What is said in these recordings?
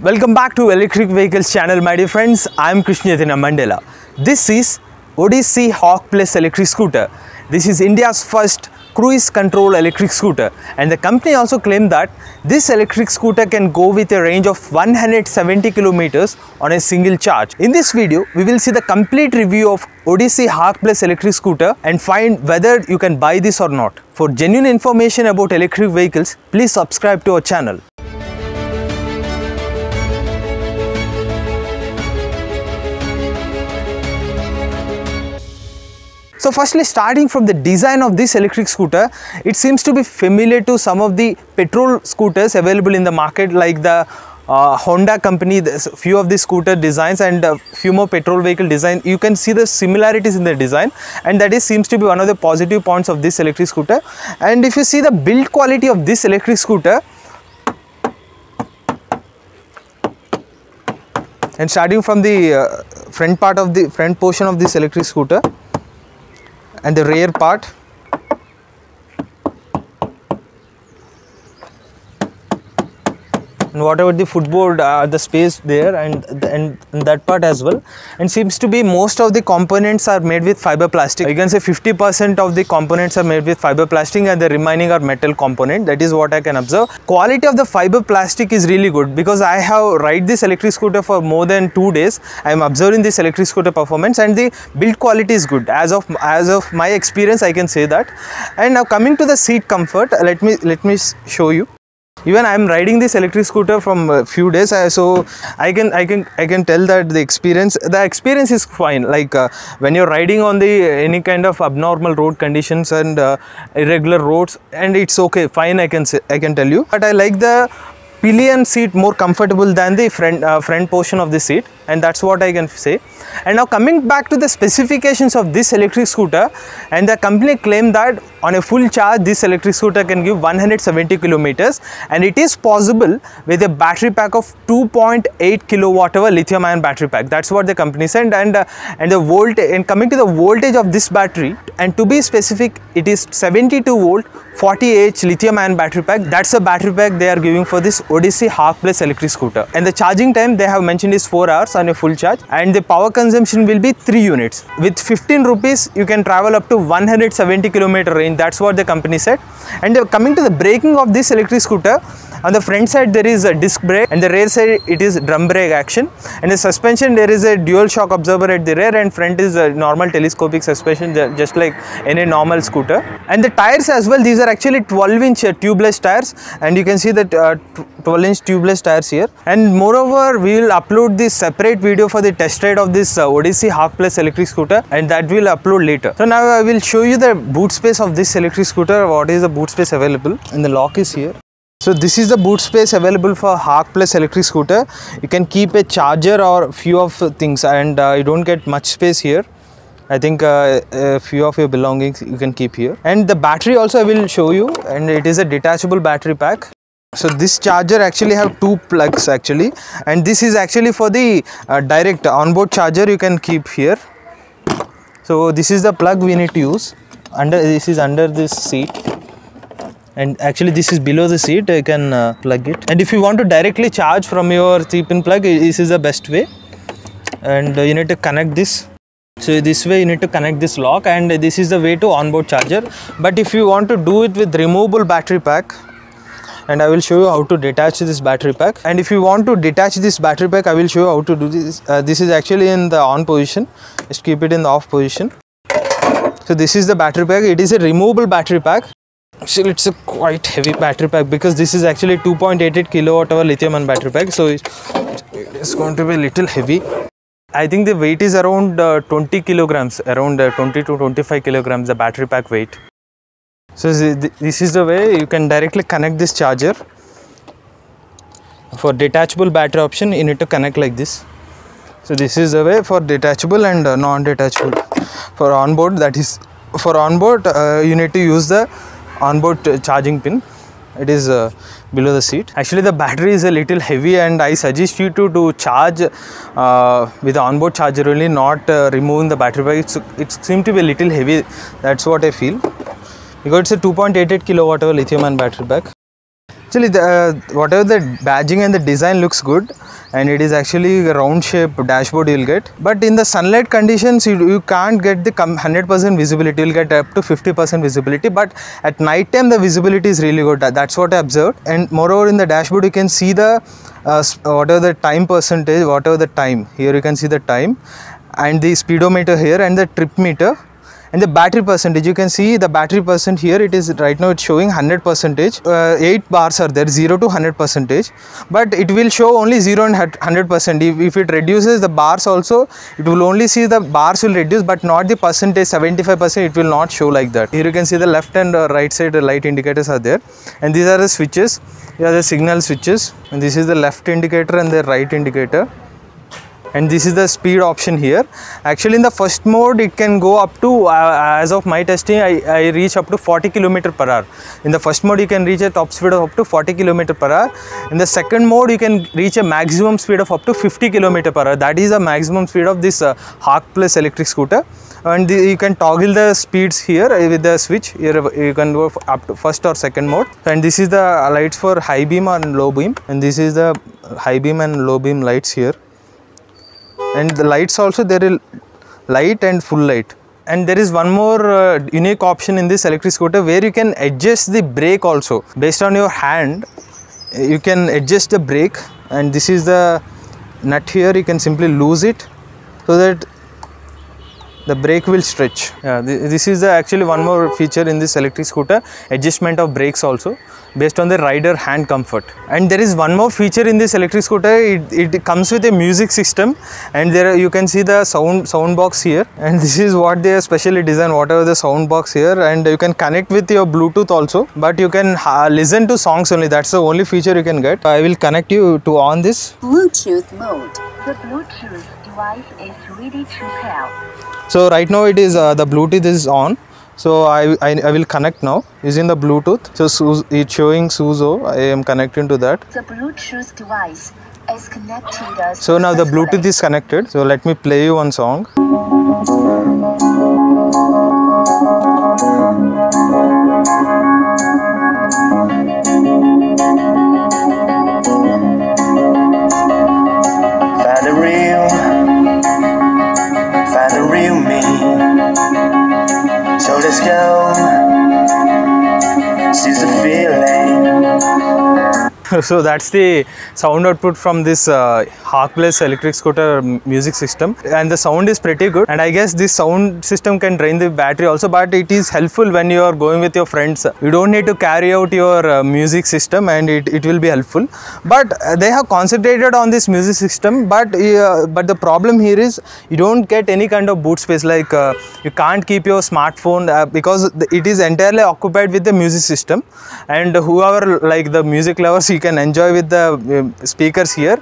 Welcome back to Electric Vehicles channel, my dear friends. I am Krishna Chaitanya Mandela. This is Odyssey Hawk Plus electric scooter. This is India's first cruise control electric scooter, and the company also claimed that this electric scooter can go with a range of 170 kilometers on a single charge. In this video, we will see the complete review of Odyssey Hawk Plus electric scooter and find whether you can buy this or not. For genuine information about electric vehicles, please subscribe to our channel. So firstly, starting from the design of this electric scooter, it seems to be familiar to some of the petrol scooters available in the market, like the Honda company. There's a few of the scooter designs and a few more petrol vehicle design. You can see the similarities in the design, and that seems to be one of the positive points of this electric scooter. And if you see the build quality of this electric scooter, and starting from the front portion of this electric scooter and the rear part, and whatever the footboard, the space there and that part as well. And seems to be most of the components are made with fiber plastic. You can say 50% of the components are made with fiber plastic and the remaining are metal component. That is what I can observe. Quality of the fiber plastic is really good, because I have ride this electric scooter for more than 2 days. I am observing this electric scooter performance, and the build quality is good. As of my experience, I can say that. And now coming to the seat comfort, let me show you. Even I am riding this electric scooter from a few days, so I can tell that the experience is fine. Like when you're riding on any kind of abnormal road conditions and irregular roads, and it's okay, fine, I can tell you. But I like the pillion seat more comfortable than the front portion of the seat, and that's what I can say. And now coming back to the specifications of this electric scooter, and the company claimed that on a full charge this electric scooter can give 170 kilometers, and it is possible with a battery pack of 2.8 kilowatt hour lithium ion battery pack. That's what the company said. And the voltage, and coming to the voltage of this battery, and to be specific, it is 72 volt 40Ah lithium ion battery pack. That's a battery pack they are giving for this Odyssey Hawk Plus electric scooter. And the charging time they have mentioned is 4 hours on a full charge, and the power consumption will be 3 units. With 15 rupees you can travel up to 170 kilometer range. That's what the company said. And coming to the braking of this electric scooter, on the front side there is a disc brake, and the rear side it is drum brake action. And the suspension, there is a dual shock absorber at the rear, and front is a normal telescopic suspension, just like any normal scooter. And the tires as well, these are actually 12-inch tubeless tires, and you can see that 12-inch tubeless tires here. And moreover, we will upload this separate video for the test ride of this Odyssey Hawk Plus electric scooter, and that will upload later. So now I will show you the boot space of this electric scooter. What is the boot space available, and the lock is here. So this is the boot space available for Hawk Plus electric scooter. You can keep a charger or few of things, and you don't get much space here. I think a few of your belongings you can keep here. And the battery also I will show you, and it is a detachable battery pack. So this charger actually have 2 plugs actually, and this is actually for the direct onboard charger you can keep here. So this is the plug we need to use. This is under this seat, and actually this is below the seat. You can plug it, and if you want to directly charge from your 3-pin plug, this is the best way. And you need to connect this. So this way you need to connect this lock, and this is the way to onboard charger. But if you want to do it with removable battery pack, and I will show you how to detach this battery pack. And if you want to detach this battery pack, I will show you how to do this. This is actually in the on position. Just keep it in the off position. So this is the battery pack. It is a removable battery pack. Actually it's a quite heavy battery pack, because this is actually 2.88 kilowatt hour lithium ion battery pack, so it's going to be a little heavy. I think the weight is around 20 kilograms, around 20 to 25 kilograms, the battery pack weight. So this is the way you can directly connect this charger. For detachable battery option, you need to connect like this. So this is the way for detachable and non-detachable. For onboard, that is for onboard, you need to use the onboard charging pin. It is below the seat. Actually the battery is a little heavy, and I suggest you to charge with the onboard charger only, not removing the battery pack. It seems to be a little heavy. That's what I feel, because it's a 2.88 kilowatt hour lithium ion battery pack. Actually, whatever the badging and the design looks good, and it is actually a round shape dashboard you will get. But in the sunlight conditions, you can't get the 100% visibility. You will get up to 50% visibility. But at night time, the visibility is really good. That's what I observed. And moreover, in the dashboard, you can see the whatever the time percentage, whatever the time. Here you can see the time, and the speedometer here, and the trip meter. And the battery percentage, you can see the battery percent here. It is right now it's showing 100%. 8 bars are there, 0 to 100%, but it will show only 0 and 100%. If it reduces the bars also, it will only see the bars will reduce, but not the percentage. 75% it will not show like that. Here you can see the left and right side light indicators are there, and these are the switches. These are the signal switches, and this is the left indicator and the right indicator. And this is the speed option here. Actually, in the first mode, it can go up to, as of my testing, I reach up to 40 km per hour. In the first mode, you can reach a top speed of up to 40 km per hour. In the second mode, you can reach a maximum speed of up to 50 km per hour. That is the maximum speed of this Hawk Plus electric scooter. And you can toggle the speeds here with the switch. Here you can go up to first or second mode. And this is the lights for high beam and low beam. And this is the high beam and low beam lights here. And the lights also, there is light and full light. And there is one more unique option in this electric scooter where you can adjust the brake also. Based on your hand, you can adjust the brake, and this is the nut here. You can simply loose it so that the brake will stretch. Yeah, this is actually one more feature in this electric scooter, adjustment of brakes also based on the rider hand comfort. And there is one more feature in this electric scooter. It comes with a music system, and there you can see the sound box here, and this is what they have specially designed, whatever the sound box here, and you can connect with your Bluetooth also, but you can listen to songs only. That's the only feature you can get. I will connect you to on this Bluetooth mode. The Bluetooth device is ready to pair. So right now it is the Bluetooth is on. So I will connect now using the Bluetooth. So it's showing Suzo. I am connecting to that. The Bluetooth device is connected. So now the Bluetooth is connected. So let me play you one song. So let's go, seize the feeling. So that's the sound output from this Hawk Plus electric scooter music system, and the sound is pretty good. And I guess this sound system can drain the battery also, but it is helpful when you are going with your friends. You don't need to carry out your music system, and it will be helpful. But they have concentrated on this music system, but the problem here is you don't get any kind of boot space. Like you can't keep your smartphone because it is entirely occupied with the music system, and whoever like the music lovers, you can enjoy with the speakers here.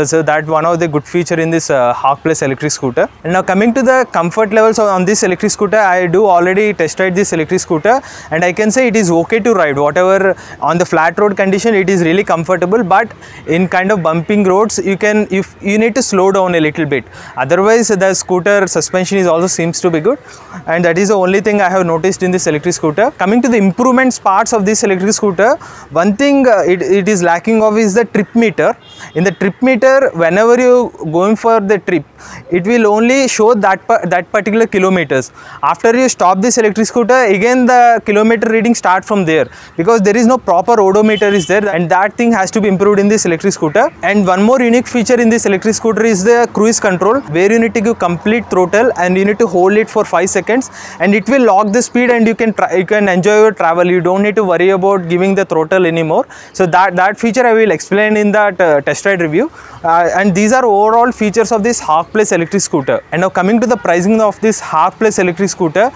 So that one of the good feature in this Hawk Plus electric scooter. And now coming to the comfort levels on this electric scooter, I do already test ride this electric scooter, and I can say it is okay to ride. Whatever on the flat road condition, it is really comfortable, but in kind of bumping roads, you need to slow down a little bit. Otherwise the scooter suspension is also seems to be good, and that is the only thing I have noticed in this electric scooter. Coming to the improvements parts of this electric scooter, one thing it is lacking of is the trip meter. In the trip meter, whenever you going for the trip, it will only show that particular kilometers. After you stop this electric scooter, again the kilometer reading start from there, because there is no proper odometer is there, and that thing has to be improved in this electric scooter. And one more unique feature in this electric scooter is the cruise control, where you need to give complete throttle and you need to hold it for 5 seconds, and it will lock the speed, and you can enjoy your travel. You don't need to worry about giving the throttle anymore. So that feature I will explain in that test ride review. And these are overall features of this Hawk Plus electric scooter. And now coming to the pricing of this Hawk Plus electric scooter,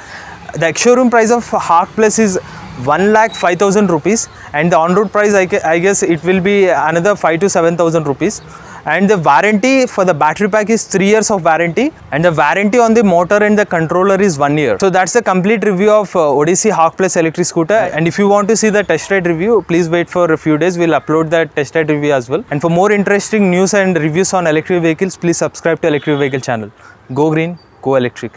the ex-showroom price of Hawk Plus is 1,05,000 rupees, and the on-road price I guess it will be another 5,000 to 7,000 rupees. And the warranty for the battery pack is 3 years of warranty, and the warranty on the motor and the controller is 1 year. So that's the complete review of Odyssey Hawk Plus electric scooter. And if you want to see the test ride review, please wait for a few days. We'll upload that test ride review as well. And for more interesting news and reviews on electric vehicles, please subscribe to Electric Vehicle channel. Go green, go electric.